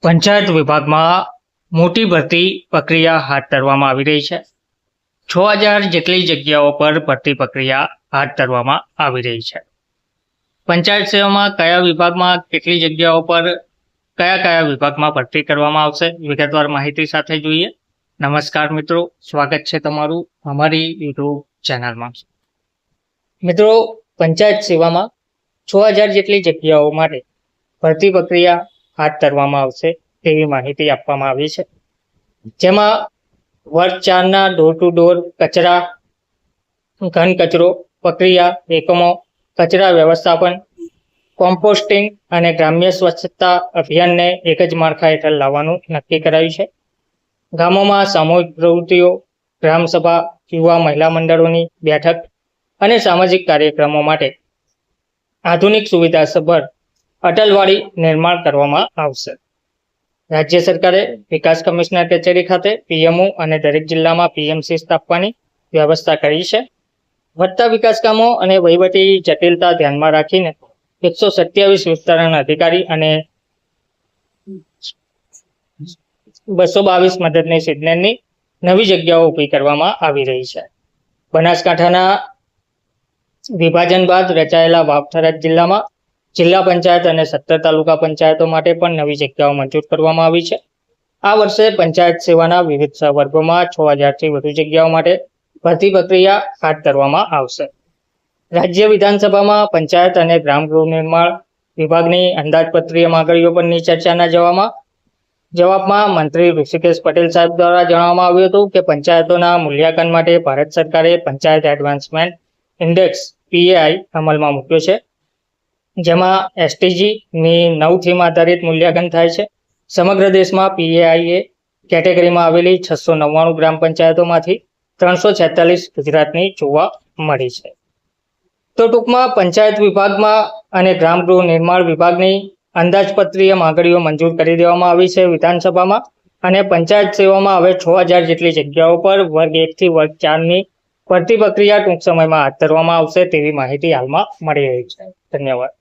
પંચાયત વિભાગમાં મોટી ભરતી પ્રક્રિયા હાથ ધરવામાં આવી રહી છે. 6000 જેટલી જગ્યાઓ પર ભરતી પ્રક્રિયા હાથ ધરવામાં આવી રહી છે. પંચાયત સેવામાં કયા વિભાગમાં કેટલી જગ્યાઓ પર કયા વિભાગમાં ભરતી કરવામાં આવશે, વિગતવાર માહિતી સાથે જોઈએ. નમસ્કાર મિત્રો, સ્વાગત છે તમારું અમારી યુટ્યુબ ચેનલમાં. મિત્રો, પંચાયત સેવામાં 6000 જેટલી જગ્યાઓ માટે ભરતી પ્રક્રિયા હાથ ધરવામાં આવશે તેવી માહિતી આપવામાં આવી છે. જેમાં વર્ગ 4ના ડોર ટુ ડોર કચરા, ઘન કચરો પ્રક્રિયા એકમો, કચરા વ્યવસ્થાપન, કોમ્પોસ્ટિંગ અને ગ્રામ્ય સ્વચ્છતા અભિયાનને એક જ માળખા હેઠળ લાવવાનું નક્કી કરાયું છે. ગામોમાં સામૂહિક પ્રવૃત્તિઓ, ગ્રામસભા, યુવા મહિલા મંડળોની બેઠક અને સામાજિક કાર્યક્રમો માટે આધુનિક સુવિધાસભર અટલવાડી નિર્માણ કરવામાં આવશે. રાજ્ય સરકારે વિકાસ કમિશનર કચેરી ખાતે પીએમઓ અને દરેક જિલ્લામાં પીએમસી સ્થાપવાની વ્યવસ્થા કરી છે. વધતા વિકાસ કામો અને વહીવટી જટિલતા ધ્યાનમાં રાખીને 127 વિસ્તરણ અધિકારી અને 222 મદદનીશ ઇજનેરની નવી જગ્યાઓ ઊભી કરવામાં આવી રહી છે. બનાસકાંઠાના વિભાજન બાદ રચાયેલા વાવ-થરાદ જિલ્લામાં જિલ્લા પંચાયત અને 17 તાલુકા પંચાયતો માટે પણ નવી જગ્યાઓ મંજૂર કરવામાં આવી છે. આ વર્ષે પંચાયત સેવાના વિવિધ વર્ગોમાં 6000થી વધુ જગ્યાઓ માટે ભરતી પ્રક્રિયા હાથ ધરવામાં આવશે. રાજ્ય વિધાનસભામાં પંચાયત અને ગ્રામ ગૃહ નિર્માણ વિભાગની અંદાજપત્રીય માંગણીઓ પરની ચર્ચાના જવાબમાં મંત્રી ઋષિકેશ પટેલ સાહેબ દ્વારા જણાવવામાં આવ્યું હતું કે પંચાયતોના મૂલ્યાંકન માટે ભારત સરકારે પંચાયત એડવાન્સમેન્ટ ઇન્ડેક્સ PAI અમલમાં મૂક્યો છે. જેમાં STGની 9 થીમ આધારિત મૂલ્યાંકન થાય છે. સમગ્ર દેશમાં PAI કેટેગરીમાં આવેલી 699 ગ્રામ પંચાયતોમાંથી 346 ગુજરાતની જોવા મળી છે. તો ટૂંકમાં પંચાયત વિભાગમાં અને ગ્રામ ગૃહ નિર્માણ વિભાગની અંદાજપત્રીય માંગણીઓ મંજૂર કરી દેવામાં આવી છે વિધાનસભામાં, અને પંચાયત સેવામાં હવે 6000 જેટલી જગ્યાઓ પર વર્ગ 1 થી વર્ગ 4ની ભરતી પ્રક્રિયા ટૂંક સમયમાં હાથ ધરવામાં આવશે તેવી માહિતી હાલમાં મળી રહી છે. ધન્યવાદ.